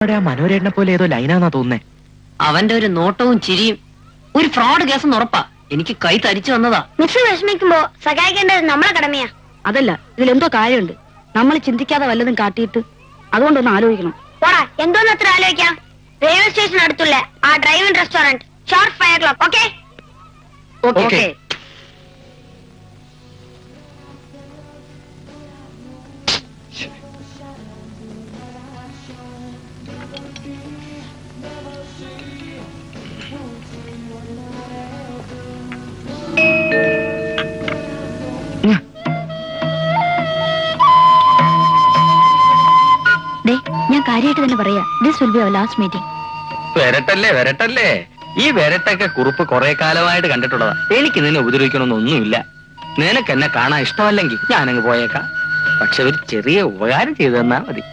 മനോരേട്ടനെ പോലെ ഏതോ ലൈനാന്നാ തോന്നുന്നേ. അവന്റെ ഒരു നോട്ടവും ചിരിയും ഒരു ഫ്രോഡ് കേസെന്ന് ഉറപ്പാ. എനിക്ക് കൈ തരിച്ചു വന്നതാ. മിക്സ് വിഷമിക്കുമ്പോ സഹായിക്കേണ്ടത് നമ്മളെ കടമയാ. അതല്ല, ഇതിലെന്തോ കാര്യമുണ്ട്. നമ്മൾ ചിന്തിക്കാതെ വല്ലതും കാട്ടിയിട്ട് അതുകൊണ്ടൊന്ന് ആലോചിക്കണം. പോടാ, എന്തോന്ന് അത്ര ആലോചിക്കാം. റെയിൽവേ സ്റ്റേഷൻ അടുത്തുള്ള ആ driving restaurant sharp 5 o'clock. Okay okay. ഞാൻ കാര്യമായിട്ട് തന്നെ പറയാ, this will be our last meeting. വരട്ടല്ലേ. ഈ വരട്ടൊക്കെ കുറിപ്പ് കുറെ കാലമായിട്ട് കണ്ടിട്ടുള്ളതാ. എനിക്ക് നിന്നെ ഉപദ്രവിക്കണമെന്നൊന്നുമില്ല. നിനക്ക് എന്നെ കാണാൻ ഇഷ്ടമല്ലെങ്കിൽ ഞാനങ്ങ് പോയേക്കാം. പക്ഷെ ഒരു ചെറിയ ഉപകാരം ചെയ്തു തന്നാ മതി.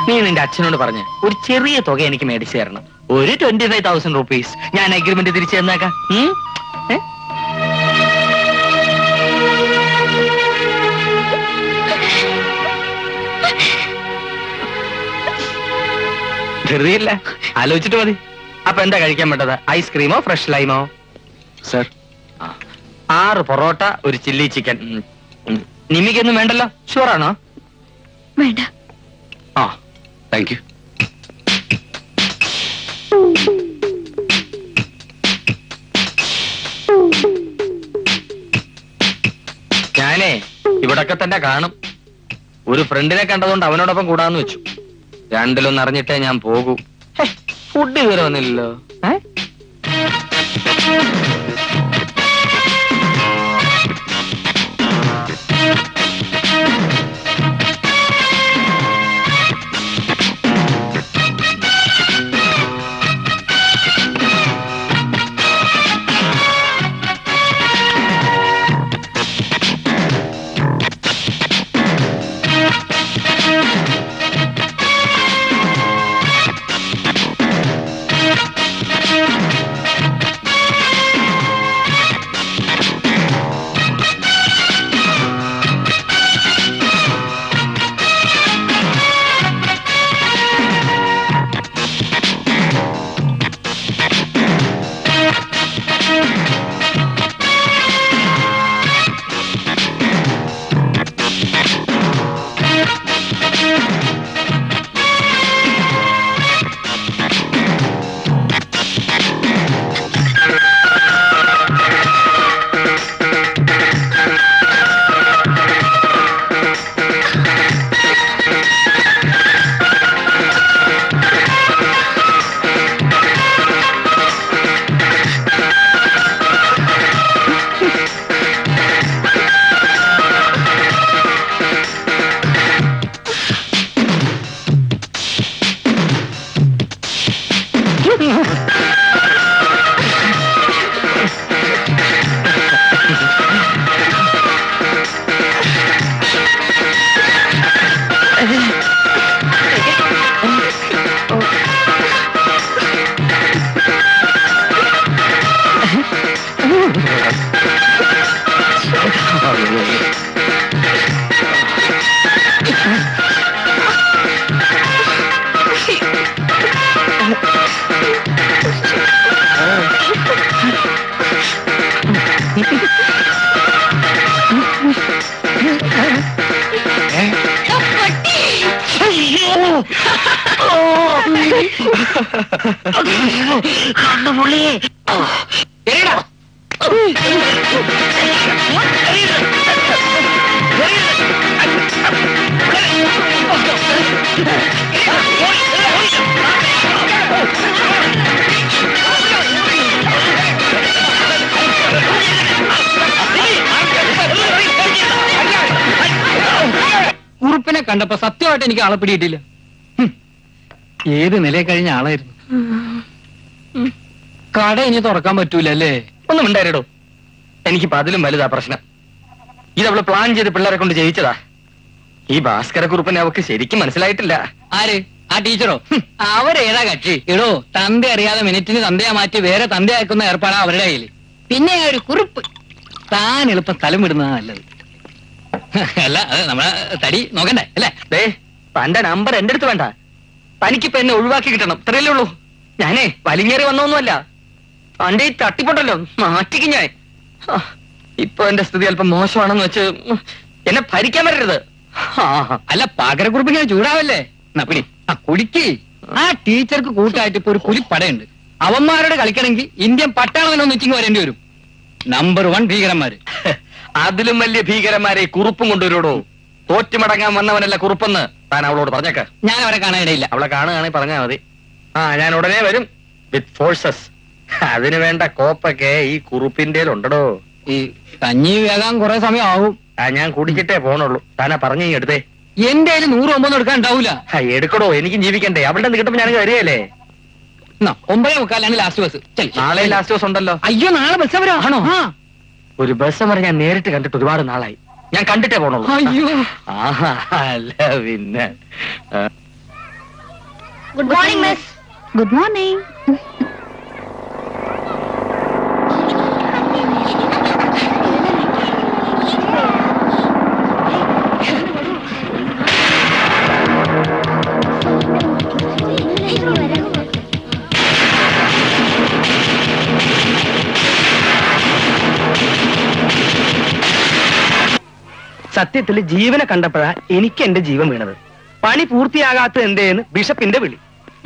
നീ നിന്റെ അച്ഛനോട് പറഞ്ഞ് ഒരു ചെറിയ തുക എനിക്ക് മേടിച്ചു തരണം. ഒരു 25,000 rupees. ഞാൻ അഗ്രിമെന്റ് തിരിച്ചു തന്നേക്കാം. ധൃതിയില്ല, ആലോചിച്ചിട്ട് മതി. അപ്പൊ എന്താ കഴിക്കാൻ പറ്റത്? ഐസ്ക്രീമോ ഫ്രഷ് ലൈമോ? സർ, 6 പൊറോട്ട, ഒരു ചില്ലി ചിക്കൻ. നിമിക്കൊന്നും വേണ്ടല്ലോ? ഷുവറാണോ? വേണ്ട. ആ, താങ്ക് യു. ഞാനേ ഇവിടൊക്കെ തന്നെ കാണും. ഒരു ഫ്രണ്ടിനെ കണ്ടതുകൊണ്ട് അവനോടൊപ്പം കൂടാന്ന് വെച്ചു. രണ്ടിലൊന്നും അറിഞ്ഞിട്ടേ ഞാൻ പോകൂ. ഫുഡ് ഇതുവരെ വന്നില്ലല്ലോ. കണ്ണുപുള്ളിയെ ഉറുപ്പിനെ കണ്ടപ്പോ സത്യമായിട്ട് എനിക്ക് ആളെ പിടിയിട്ടില്ല. ഏത് നിലയെ കഴിഞ്ഞ ആളായിരുന്നു. കട ഇനി തുറക്കാൻ പറ്റൂലല്ലേ? ഒന്നും ഉണ്ടായിരടോ. എനിക്കിപ്പോ അതിലും വലുതാ പ്രശ്നം. ഇതവള് പ്ലാൻ ചെയ്ത് പിള്ളേരെ കൊണ്ട് ജയിച്ചതാ. ഈ ഭാസ്കരക്കുറുപ്പിനെ അവക്ക് ശരിക്കും മനസ്സിലായിട്ടില്ല. ആര്? ആ ടീച്ചറോ? അവരേതാ കക്ഷി? എടോ, തന്ത അറിയാതെ മിനിറ്റിന് തന്തയാ മാറ്റി വേറെ തന്ത അയക്കുന്ന ഏർപ്പാടാ അവരുടെ കയ്യില്. പിന്നെ ഒരു കുറിപ്പ്. താൻ എളുപ്പം സ്ഥലം വിടുന്നതാ നല്ലത്. അല്ല, അത് നമ്മളെ തടി നോക്കണ്ടേ അല്ലേ? തന്റെ നമ്പർ എന്റെ അടുത്ത് വേണ്ട. തനിക്കിപ്പോ എന്നെ ഒഴിവാക്കി കിട്ടണം, ഇത്രയല്ലേ ഉള്ളൂ. ഞാനേ വലിങ്ങേറി വന്നൊന്നുമല്ല. തന്റെ ഈ തട്ടിപ്പുണ്ടല്ലോ മാറ്റിക്ക് ഞാൻ. ഇപ്പൊ എന്റെ സ്ഥിതി അല്പം മോശമാണെന്ന് വെച്ച് എന്നെ ഭരിക്കാൻ വരരുത്. അല്ല പകരക്കുറിപ്പ് ഇങ്ങനെ ചൂടാവല്ലേ. എന്നാ പിന്നെ ആ കുടിക്ക്. ആ ടീച്ചർക്ക് കൂട്ടായിട്ട് ഇപ്പൊ ഒരു പുലിപ്പടയുണ്ട്. അവന്മാരോട് കളിക്കണമെങ്കിൽ ഇന്ത്യൻ പട്ടാളമെന്നൊന്ന് ഉച്ചിങ് വരേണ്ടി വരും. നമ്പർ 1 ഭീകരന്മാര്. അതിലും വലിയ ഭീകരന്മാരെ കുറുപ്പും കൊണ്ടുവരുടോ. തോറ്റുമടങ്ങാൻ വന്നവനല്ല കുറുപ്പെന്ന് താൻ അവളോട് പറഞ്ഞേക്ക. ഞാൻ അവരെ കാണാനിടയില്ല. അവളെ കാണുകയാണെങ്കിൽ പറഞ്ഞാൽ മതി. ഞാൻ ഉടനെ വരും വിത്ത് ഫോഴ്സസ്. അതിനു വേണ്ട കോപ്പൊക്കെ ഈ കുറുപ്പിന്റെ ഉണ്ടോ. ഈ കഞ്ഞി വേകാൻ കുറെ സമയം ആവും. ഞാൻ കുടിച്ചിട്ടേ പോണുള്ളൂ. താനാ പറഞ്ഞു എടുത്തേ. എന്റെ കയ്യിൽ 109 എടുക്കാൻ ഉണ്ടാവൂല. എടുക്കടോ, എനിക്കും ജീവിക്കണ്ടേ. അവളുടെ കിട്ടുമ്പോ ഞാൻ വരികയല്ലേ. 9:45 ലാസ്റ്റ് ബസ്. നാളെ ലാസ്റ്റ് ബസ് ഉണ്ടല്ലോ. അയ്യോ നാളെ ബസ് അവരോ ആണോ? ഒരു ബസ് വരെ ഞാൻ നേരിട്ട് കണ്ടിട്ട് ഒരുപാട് നാളായി. ഞാൻ കണ്ടിട്ടേ പോണുള്ളൂ. അയ്യോ അല്ല പിന്നെ. Good morning miss. Good morning. സത്യത്തിൽ ജീവനെ കണ്ടപ്പോഴാ എനിക്ക് എന്റെ ജീവൻ വീണത്. പണി പൂർത്തിയാകാത്ത എന്തേന്ന് ബിഷപ്പിന്റെ വിളി.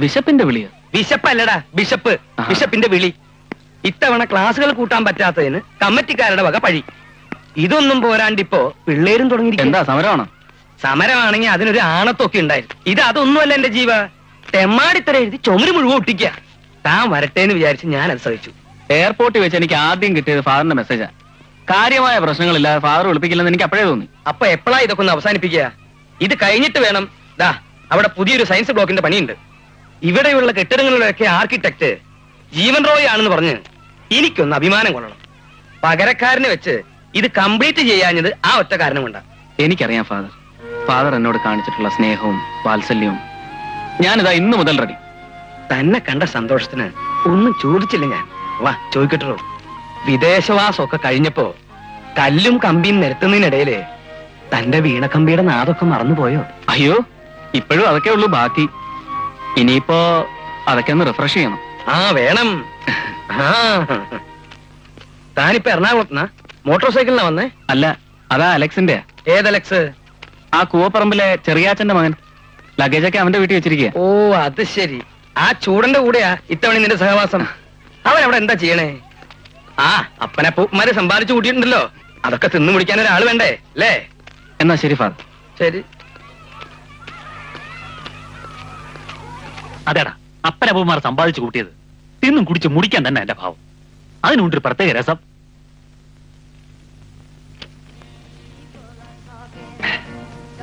വിശപ്പിന്റെ വിളിയോ? ബിഷപ്പല്ലടാ, ബിഷപ്പ്. ബിഷപ്പിന്റെ വിളി. ഇത്തവണ ക്ലാസ്സുകൾ കൂട്ടാൻ പറ്റാത്തതിന് കമ്മിറ്റിക്കാരുടെ വക പഴി. ഇതൊന്നും പോരാണ്ടിപ്പോ പിള്ളേരും തുടങ്ങിയിരിക്കും. എന്താ സമരമാണോ? സമരമാണെങ്കിൽ അതിനൊരു ആണത്തൊക്കെ ഉണ്ടായിരുന്നു. ഇത് അതൊന്നുമല്ല എന്റെ ജീവ. തെമ്മാടിത്തര എഴുതി ചുമര് മുഴുവൻ ഒട്ടിക്കുക. താൻ വരട്ടേന്ന് വിചാരിച്ച് ഞാൻ അനുസരിച്ചു. എയർപോർട്ടിൽ വെച്ച് എനിക്ക് ആദ്യം കിട്ടിയത് ഫാദറിന്റെ മെസ്സേജാ. കാര്യമായ പ്രശ്നങ്ങളില്ല, ഫാദർ വിളിപ്പിക്കില്ലെന്ന് എനിക്ക് അപ്പോഴേ തോന്നി. അപ്പൊ എപ്പോഴാ ഇതൊക്കെ ഒന്ന് അവസാനിപ്പിക്കുക? ഇത് കഴിഞ്ഞിട്ട് വേണം. ദാ അവിടെ പുതിയൊരു സയൻസ് ബ്ലോക്കിന്റെ പണിയുണ്ട്. ഇവിടെയുള്ള കെട്ടിടങ്ങളിലൊക്കെ ആർക്കിടെക്ട് ജീവൻ റോയ് ആണെന്ന് പറഞ്ഞ് എനിക്കൊന്ന് അഭിമാനം കൊള്ളണം. പകരക്കാരനെ വെച്ച് ഇത് കംപ്ലീറ്റ് ചെയ്യാഞ്ഞത് ആ ഒറ്റ കാരണം കൊണ്ടാ. എനിക്കറിയാം ഫാദർ. ഫാദർ എന്നോട് കാണിച്ചിട്ടുള്ള സ്നേഹവും വാത്സല്യവും. ഞാനിതാ ഇന്നു മുതൽ റെഡി. തന്നെ കണ്ട സന്തോഷത്തിന് ഒന്നും ചോദിച്ചില്ല ഞാൻ. വാ ചോദിക്കട്ടോ. വിദേശവാസമൊക്കെ കഴിഞ്ഞപ്പോ കല്ലും കമ്പിയും നിരത്തുന്നതിനിടയില് തന്റെ വീണക്കമ്പിയുടെ നാദൊക്കെ മറന്നുപോയോ? അയ്യോ, ഇപ്പോഴും അതൊക്കെ ഉള്ളൂ ബാക്കി. ഇനിയിപ്പോ അതൊക്കെ ഒന്ന് റിഫ്രഷ് ചെയ്യണം. വേണം. താനിപ്പോ എറണാകുളത്തുനിന്നാ മോട്ടോർ സൈക്കിളിനാ വന്നേ? അല്ല, അതാ അലക്സിന്റെ. ഏതലക്സ്? ആ കൂവപ്പറമ്പിലെ ചെറിയാച്ചന്റെ മകൻ. ലഗേജൊക്കെ അവന്റെ വീട്ടിൽ വെച്ചിരിക്കുക. ഓ അത് ശരി. ആ ചൂടന്റെ കൂടെയാ ഇത്തവണ നിന്റെ സഹവാസം. അവൻ അവിടെ എന്താ ചെയ്യണേ? അപ്പനെ പൂമാര് സമ്പാദിച്ചു കൂട്ടിയിട്ടുണ്ടല്ലോ. അതൊക്കെ തിന്നു മുടിക്കാൻ ഒരാൾ വേണ്ടേ അല്ലേ? എന്നാ ശരി ഫാദർ. ശരി. അതേടാ, അപ്പനപ്പന്മാർ സമ്പാദിച്ചു കൂട്ടിയത് തിന്നും കുടിച്ച് മുടിക്കാൻ തന്നെ എന്റെ ഭാവം. അതിനുണ്ടൊരു പ്രത്യേക രസം.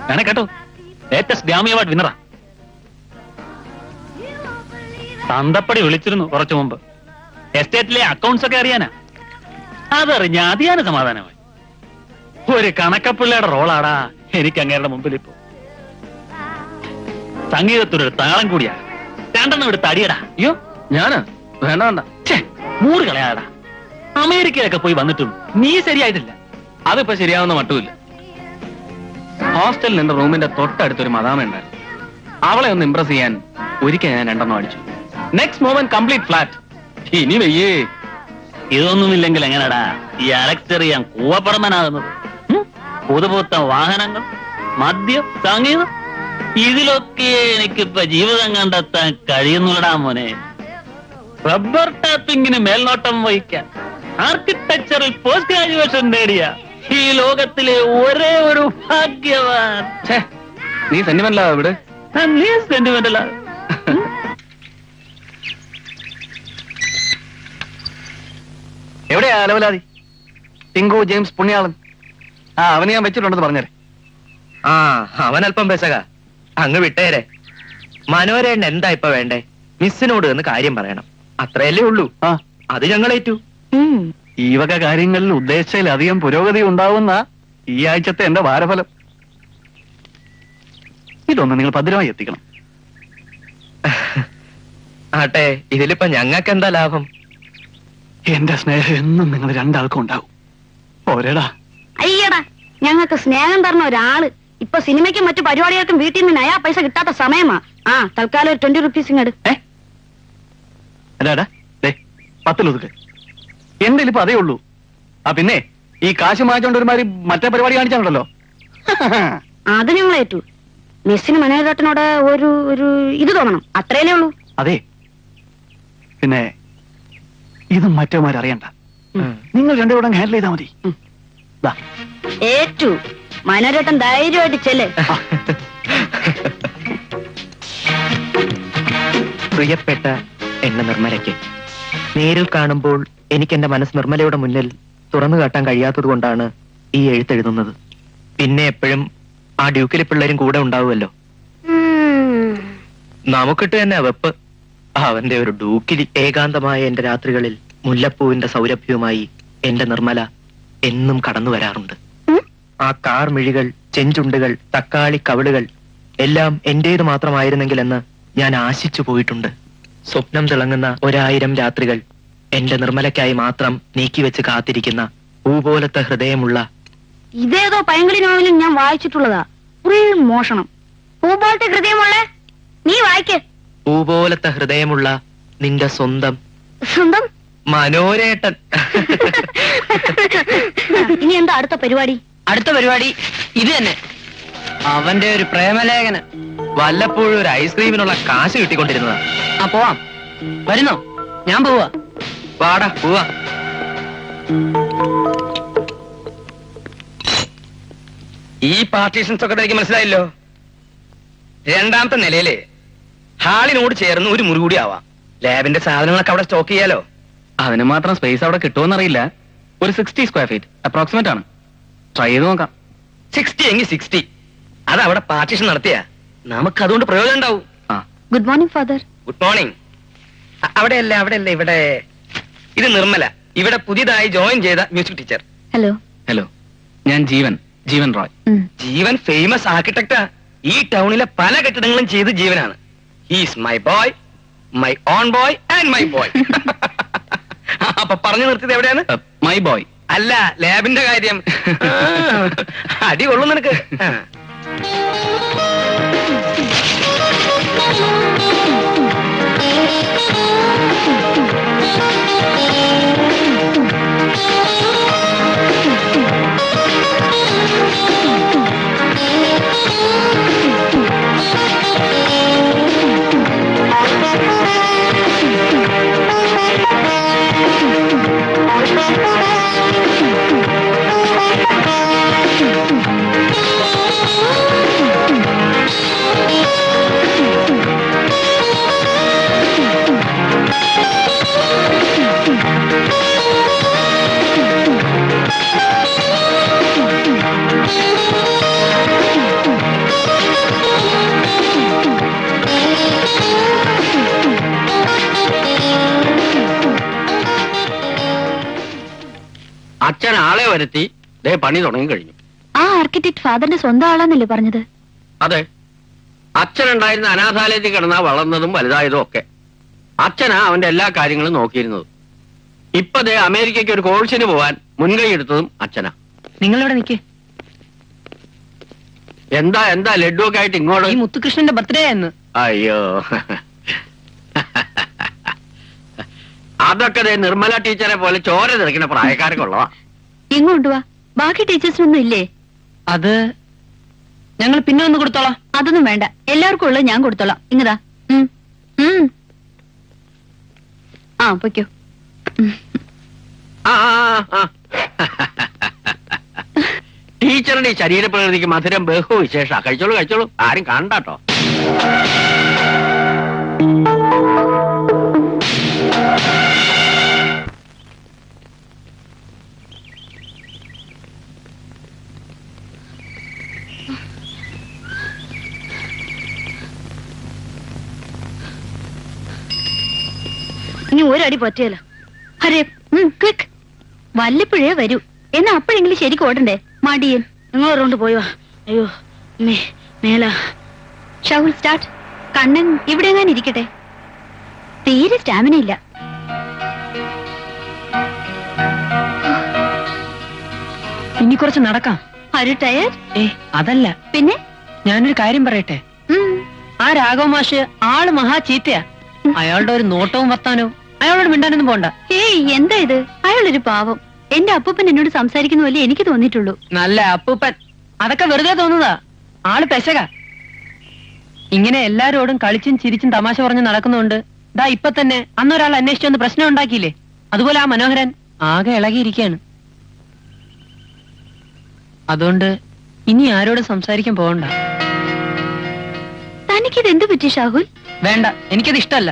വേണേ കേട്ടോ, ലേറ്റസ്റ്റ് ഗ്രാമി അവാർഡ് വിന്നറാ. തന്തപ്പടി വിളിച്ചിരുന്നു കുറച്ചു മുമ്പ്. എസ്റ്റേറ്റിലെ അക്കൗണ്ട്സ് ഒക്കെ അറിയാനാ. അതറിഞ്ഞ അതിയാന സമാധാനമായി. ഒരു കണക്കപ്പിള്ളയുടെ റോളാടാ എനിക്ക് അങ്ങേരുടെ മുമ്പിൽ ഇപ്പോ. സംഗീതത്തിനൊരു താളം കൂടിയാ. രണ്ടെണ്ണം എടുത്ത് അടിയടാ. അയ്യോ ഞാന് വേണ്ട വേണ്ട. മൂറ് കളയാടാ. അമേരിക്കയിലൊക്കെ പോയി വന്നിട്ടും നീ ശരിയായിട്ടില്ല. അതിപ്പോ ശരിയാവുന്ന മട്ടുമില്ല. ഹോസ്റ്റലിൽ എന്റെ റൂമിന്റെ തൊട്ടടുത്തൊരു മദാമ ഉണ്ടായിരുന്നു. അവളെ ഒന്ന് ഇംപ്രസ് ചെയ്യാൻ ഒരിക്കൽ ഞാൻ 2 അടിച്ചു. Next moment complete flat. ഇനി വെയ്യേ. ഇതൊന്നുമില്ലെങ്കിൽ എങ്ങനെടാ ഈ അലക്സറിയാൻ കൂവപ്പറമ്പനാകുന്നത്? പുതുപുത്തൻ വാഹനങ്ങൾ, മദ്യം, സംഗീതം, ഇതിലൊക്കെ എനിക്കിപ്പോ ജീവിതം കണ്ടെത്താൻ കഴിയുന്നുള്ളടാ മോനെ. റബ്ബർ ടാപ്പിങ്ങിന് മേൽനോട്ടം വഹിക്കാൻ ആർക്കിടെക്ചറിൽ പോസ്റ്റ് ഗ്രാജുവേഷൻ നേടിയ ഈ ലോകത്തിലെ ഒരേ ഒരു ഭാഗ്യവാൻ. നീ സെന്റിമെന്റലാ ഇവിടെ. നീ സെന്റിമെന്റലാ. എവിടെയാ അലവലാതി? ടിങ്കോ ജെയിംസ് പുണ്യാളൻ. അവന് ഞാൻ വെച്ചിട്ടുണ്ടെന്ന് പറഞ്ഞേ. അവൻ അല്പം പെസക. അങ്ങ് വിട്ടേരെ. മനോരേണ്ണ എന്താ ഇപ്പൊ വേണ്ടേ? മിസ്സിനോട് എന്ന് കാര്യം പറയണം. അത്രയല്ലേ ഉള്ളൂ. അത് ഞങ്ങളേറ്റു. ഈ വക കാര്യങ്ങളിൽ ഉദ്ദേശിച്ചതിലധികം പുരോഗതി ഉണ്ടാവുന്ന ഈ ആഴ്ചത്തെ എന്റെ വാരഫലം. ഇതൊന്ന് നിങ്ങൾ ഭദ്രമായി എത്തിക്കണം. ആട്ടെ, ഇതിലിപ്പോ ഞങ്ങൾക്ക് എന്താ ലാഭം? എന്റെ സ്നേഹം എന്നും നിങ്ങൾ രണ്ടാൾക്കും ഉണ്ടാവും. പോരേടാ. അയ്യടാ, ഞങ്ങൾക്ക് സ്നേഹം തരണ ഒരാള് ഇപ്പൊ സിനിമയ്ക്കും മറ്റു പരിപാടികൾക്കും വീട്ടിൽ നിന്ന് നയാ പൈസ കിട്ടാത്ത സമയമാ. ആ തൽക്കാലം ഒരു 20 റുപ്പീസ് ഇങ്ങട്. അടാ 10 ഒതുക്ക്. എന്റെ ഇപ്പൊ അതേ ഉള്ളൂ. ആ പിന്നെ ഈ കാശ് മാറ്റോണ്ട് ഒരുമാതിരി മറ്റേ പരിപാടി കാണിച്ചാണല്ലോ. അത് ഞങ്ങൾ ഏറ്റു. മിസ്സിന് മനോഹരേട്ടനോട് ഒരു ഇത് തോന്നണം, അത്രയല്ലേ ഉള്ളൂ. അതെ, പിന്നെ ഇത് മറ്റേമാരറിയണ്ട. നിങ്ങൾ രണ്ടുകൂടെ ഹാൻഡിൽ ചെയ്താൽ മതി. ദാ. ഏറ്റു. മനോഹരേട്ടൻ ധൈര്യമായിട്ട് ചെല്ലേ. പ്രിയപ്പെട്ട എന്റെ നിർമ്മലയ്ക്ക്, നേരിൽ കാണുമ്പോൾ എനിക്ക് എന്റെ മനസ്സ് നിർമ്മലയുടെ മുന്നിൽ തുറന്നു കാട്ടാൻ കഴിയാത്തത് കൊണ്ടാണ് ഈ എഴുത്തെഴുതുന്നത്. പിന്നെ എപ്പോഴും ആ ഡ്യൂക്കിലെ പിള്ളേരും കൂടെ ഉണ്ടാവുമല്ലോ. നമുക്കിട്ട് തന്നെ വെപ്പ്. അവന്റെ ഒരു ഡൂക്കിലി. ഏകാന്തമായ എന്റെ രാത്രികളിൽ മുല്ലപ്പൂവിന്റെ സൗരഭ്യവുമായി എന്റെ നിർമ്മല എന്നും കടന്നു വരാറുണ്ട്. ആ കാർ മിഴികൾ, ചെഞ്ചുണ്ടുകൾ, തക്കാളി കവിളുകൾ എല്ലാം എന്റേത് മാത്രമായിരുന്നെങ്കിലെന്ന് ഞാൻ ആശിച്ചു പോയിട്ടുണ്ട്. സ്വപ്നം തിളങ്ങുന്ന 1000 രാത്രികൾ എന്റെ നിർമ്മലയ്ക്കായി മാത്രം നീക്കിവെച്ച് കാത്തിരിക്കുന്ന പൂപോലത്തെ ഹൃദയമുള്ള. ഇതേതോ പൈങ്കിളി നോവലും ഞാൻ വായിച്ചിട്ടുള്ളതാ. ഫുൾ മോഷണം. പൂപോലത്തെ ഹൃദയമുള്ള നീ വായിക്ക്. പൂപോലത്തെ ഹൃദയമുള്ള നിന്റെ സ്വന്തം സ്വന്തം മനോരേട്ടൻ. ഇനി എന്താ അടുത്ത പരിപാടി? അടുത്ത പരിപാടി ഇത് തന്നെ. അവന്റെ ഒരു പ്രേമലേഖനം. വല്ലപ്പോഴും ഒരു ഐസ്ക്രീമിനുള്ള കാശ് കിട്ടിക്കൊണ്ടിരുന്നതാ. ആ പോവാം. വരുന്നോ? ഞാൻ പോവാ. വാടാ പോവാ. ഈ പാർട്ടീഷൻസ് ഒക്കെ എനിക്ക് മനസ്സിലായല്ലോ. രണ്ടാമത്തെ നിലയില് ഹാളിനോട് ചേർന്ന് ഒരു മുറി കൂടി ആവാം. ലാബിന്റെ സാധനങ്ങളൊക്കെ അവിടെ സ്റ്റോക്ക് ചെയ്യാലോ. അതിന് മാത്രം സ്പേസ് അവിടെ കിട്ടുമെന്നറിയില്ല. ഒരു 60 സ്ക്വയർ ഫീറ്റ് അപ്രോക്സിമേറ്റ് ആണ്. ട്രൈ ചെയ്ത് നോക്കാം. 60 എങ്കിൽ 60. അത് അവിടെ പാർട്ടീഷൻ നടത്തിയ നമുക്ക് അതുകൊണ്ട് പ്രയോജനം ഉണ്ടാവും. Good morning father. Good morning. അവിടെയല്ല ഇവിടെ. ഇത് നിർമ്മല, ഇവിടെ പുതിയതായി ജോയിൻ ചെയ്ത മ്യൂസിക് ടീച്ചർ. ഹലോ. ഹലോ, ഞാൻ ജീവൻ റോയ്. ജീവൻ ഫേമസ് ആർക്കിടെക്റ്റാ. ഈ ടൗണിലെ പല കെട്ടിടങ്ങളും ചെയ്ത് ജീവനാണ്. He's my boy, my own boy and my boy. അപ്പൊ പറഞ്ഞു നിർത്തിയത് എവിടെയാണ്? മൈ ബോയ് അല്ല, ലാബിന്റെ കാര്യം. അടി കൊള്ളും നിനക്ക്. അച്ഛൻ ആളെ വരുത്തി പണി തുടങ്ങി കഴിഞ്ഞു. ആ ആർക്കിടെക്ട് ഫാദറിന്റെ സ്വന്തം ആളാന്നല്ലേ പറഞ്ഞത്? അതെ, അച്ഛനുണ്ടായിരുന്ന അനാഥാലയത്തിൽ കിടന്നാ വളർന്നതും വലുതായതും ഒക്കെ. അച്ഛനാ അവന്റെ എല്ലാ കാര്യങ്ങളും നോക്കിയിരുന്നത്. ഇപ്പൊ അമേരിക്കയ്ക്ക് ഒരു കോഴ്സിന് പോവാൻ മുൻകൈ എടുത്തതും അച്ഛനാ. നിങ്ങളിവിടെ നിൽക്കേ. എന്താ ലഡു ഒക്കെ ആയിട്ട് ഇങ്ങോട്ട്? ഈ മുത്തുകൃഷ്ണന്റെ ബർത്ത്ഡേ എന്ന്. അയ്യോ, അതൊക്കെ നിർമ്മല ടീച്ചറെ പോലെ ചോര തിരക്കുന്ന പ്രായക്കാർക്കുള്ളതാ. ഇങ്ങോട്ട് വാ. ബാക്കി ടീച്ചേഴ്സിനൊന്നും ഇല്ലേ? അത് ഞങ്ങൾ പിന്നെ ഒന്ന് കൊടുത്തോളാം. അതൊന്നും വേണ്ട, എല്ലാവർക്കും ഉള്ളത് ഞാൻ കൊടുത്തോളാം. ഇങ്ങതാ. ആ പൊയ്ക്കോ. ടീച്ചറുടെ ഈ ശരീരപ്രകൃതിക്ക് മധുരം ബഹു വിശേഷ. കഴിച്ചോളൂ, ആരും കാണണ്ടാട്ടോ. ഇനി ഒരടി പറ്റിയല്ലോ. അരേ ക്ലിക്ക്. വല്ലപ്പോഴേ വരൂ. എന്നാ അപ്പോഴെങ്കിലും ശരിക്കും ഓടണ്ടേ? മടിയൻ. നിങ്ങൾ റൗണ്ട് പോയി വാ. അയ്യോ മേല. ഷൗൽ സ്റ്റാർട്ട്. കണ്ണൻ ഇവിടെ എങ്ങാനും ഇരിക്കട്ടെ. തീരെ സ്റ്റാമിന ഇല്ല. ഇനി കുറച്ച് നടക്കാം. ഒരു ടയർ? അതല്ല, പിന്നെ ഞാനൊരു കാര്യം പറയട്ടെ. ആ രാഘവ മാഷ് ആള് മഹാ ചീത്തയാ. അയാളുടെ ഒരു നോട്ടവും വർത്താനവും അയാളോട് മിണ്ടാനൊന്നും പോണ്ട. ഏയ് എന്താ ഇത്? അയാളൊരു പാവം. എന്റെ അപ്പൂപ്പൻ എന്നോട് സംസാരിക്കുന്ന പോലെ എനിക്ക് തോന്നിയിട്ടുള്ളൂ. നല്ല അപ്പൂപ്പൻ. അതൊക്കെ വെറുതെ തോന്നുന്നതാ. ആള് പെശക. ഇങ്ങനെ എല്ലാരോടും കളിച്ചും ചിരിച്ചും തമാശ പറഞ്ഞ് നടക്കുന്നുണ്ട്. ദാ ഇപ്പൊ തന്നെ അന്നൊരാൾ അന്വേഷിച്ചു വന്ന് പ്രശ്നം ഉണ്ടാക്കിയില്ലേ, അതുപോലെ ആ മനോഹരൻ ആകെ ഇളകിയിരിക്കുകയാണ്. അതുകൊണ്ട് ഇനി ആരോടും സംസാരിക്കാൻ പോകണ്ട. തനിക്കിത് എന്ത് പറ്റി ഷാഹുൽ? വേണ്ട, എനിക്കത് ഇഷ്ടമല്ല.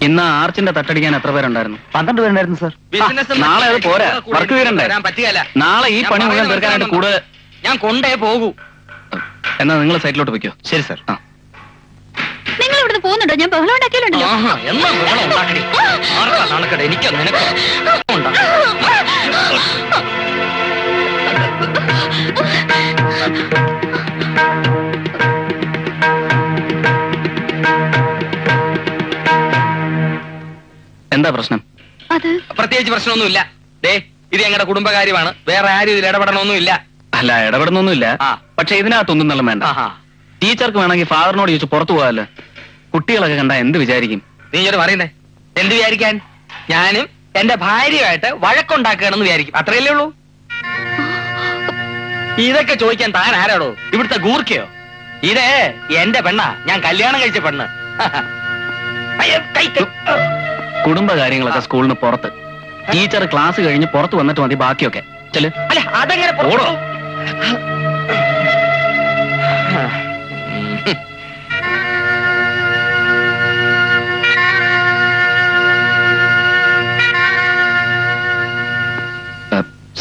ഇന്ന് ആർച്ചിന്റെ തട്ടടിക്കാൻ എത്ര പേരുണ്ടായിരുന്നു? 12 പേരുണ്ടായിരുന്നു സാർ. നാളെ അത് പോരാ, വർക്ക് വീരണ്ടേ? വരാൻ പറ്റുകയില്ല. നാളെ ഈ പണി മുഴുവൻ തീർക്കാനായിട്ട് കൂടുതൽ. ഞാൻ കൊണ്ടേ പോകൂ. എന്നാ നിങ്ങൾ സൈറ്റിലോട്ട് വെക്കോ. ശരി സാർ. ആ നിങ്ങൾ ഇവിടുന്ന് പോകുന്നുണ്ടോ? ഞാൻ ബഹളം ഉണ്ടാക്കിയാലുണ്ടല്ലോ. ആഹാ, എന്നാ ബഹളം ഉണ്ടാക്കടി. ആർക്കാ നടക്കട്ടെ, എനിക്കോ നിനക്കോ ഉണ്ടാ. എന്താ പ്രശ്നം? അത് പ്രത്യേകിച്ച് പ്രശ്നമൊന്നുമില്ല. ദേ, ഇത് ഞങ്ങളുടെ കുടുംബകാര്യമാണ്. വേറെ ആരും ഇതിൽ ഇടപെടണമൊന്നുമില്ല. അല്ല, ഇടപെടുന്നൊന്നുമില്ല. ആ. പക്ഷെ ഇതിനകത്തൊന്നും നല്ല വേണ്ട. ആഹാ. ടീച്ചർക്ക് വേണമെങ്കിൽ ഫാദറിനോട് ചോദിച്ചു പുറത്തു പോകാല്ലോ. കുട്ടികളൊക്കെ കണ്ടാ എന്ത് വിചാരിക്കും? നീ ഇങ്ങോട്ട് പറയുന്നേ. എന്ത് വിചാരിക്കാൻ? ഞാനും എന്റെ ഭാര്യയുമായിട്ട് വഴക്കുണ്ടാക്കുകയാണെന്ന് വിചാരിക്കും. അത്രയല്ലേ ഉള്ളൂ. ഇതൊക്കെ ചോദിക്കാൻ താൻ ആരാടോ? ഇവിടുത്തെ ഗൂർക്കയോ? ഇത് എന്റെ പെണ്ണാ, ഞാൻ കല്യാണം കഴിച്ച പെണ്ണ്. അയ്യോ, കൈ. കുടുംബകാര്യങ്ങളൊക്കെ സ്കൂളിന് പുറത്ത്. ടീച്ചർ ക്ലാസ് കഴിഞ്ഞ് പുറത്ത് വന്നിട്ട് മതി ബാക്കിയൊക്കെ. ചെല്. അല്ല, അതെങ്ങനെ ഓടോ.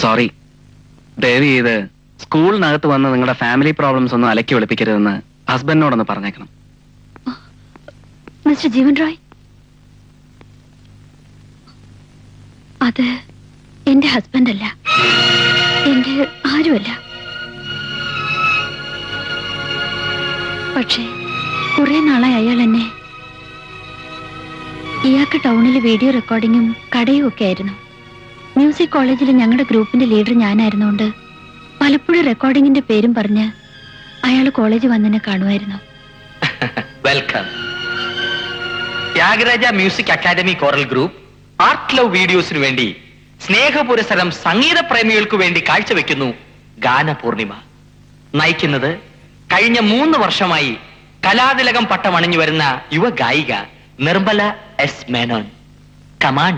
സോറി, ദയവ് ചെയ്ത് സ്കൂളിനകത്ത് വന്ന് നിങ്ങളുടെ ഫാമിലി പ്രോബ്ലംസ് ഒന്നും അലക്കി വെളുപ്പിക്കരുതെന്ന് ഹസ്ബൻഡിനോടൊന്ന് പറഞ്ഞേക്കണം. മിസ്റ്റർ ജീവൻ റോയ്, അത് എന്റെ ഹസ്ബൻഡ് അല്ല, എന്റെ ആരുമല്ല. പക്ഷേ കുറെ നാളായി അയാൾ എന്നെ, ഇയാൾക്ക് ടൗണിൽ വീഡിയോ റെക്കോർഡിങ്ങും കടയും ഒക്കെ ആയിരുന്നു. മ്യൂസിക് കോളേജിൽ ഞങ്ങളുടെ ഗ്രൂപ്പിന്റെ ലീഡർ ഞാനായിരുന്നുകൊണ്ട് പലപ്പോഴും റെക്കോർഡിങ്ങിന്റെ പേരും പറഞ്ഞ് അയാൾ കോളേജ് വന്നെന്നെ കാണുമായിരുന്നു. Welcome. Thyagaraja music academy choral group art love വീഡിയോസിനു വേണ്ടി സ്നേഹപുരസരം സംഗീത പ്രേമികൾക്ക് വേണ്ടി കാഴ്ചവെക്കുന്നു ഗാനപൂർണിമ. നയിക്കുന്നത് കഴിഞ്ഞ 3 വർഷമായി കലാതിലകം പട്ടം അണിഞ്ഞു വരുന്ന യുവ ഗായിക നിർമ്മല എസ് മേനോൻ. കമാൺ.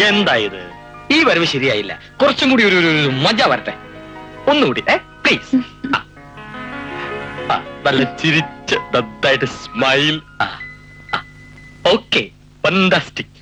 എന്താ ഇത്? ഈ വരവ് ശരിയായില്ല. കുറച്ചും കൂടി ഒരു മജ വരട്ടെ. ഒന്നുകൂടി പ്ലീസ്. നല്ല ചിരിച്ച് നന്നായിട്ട് സ്മൈൽ. Okay, fantastic.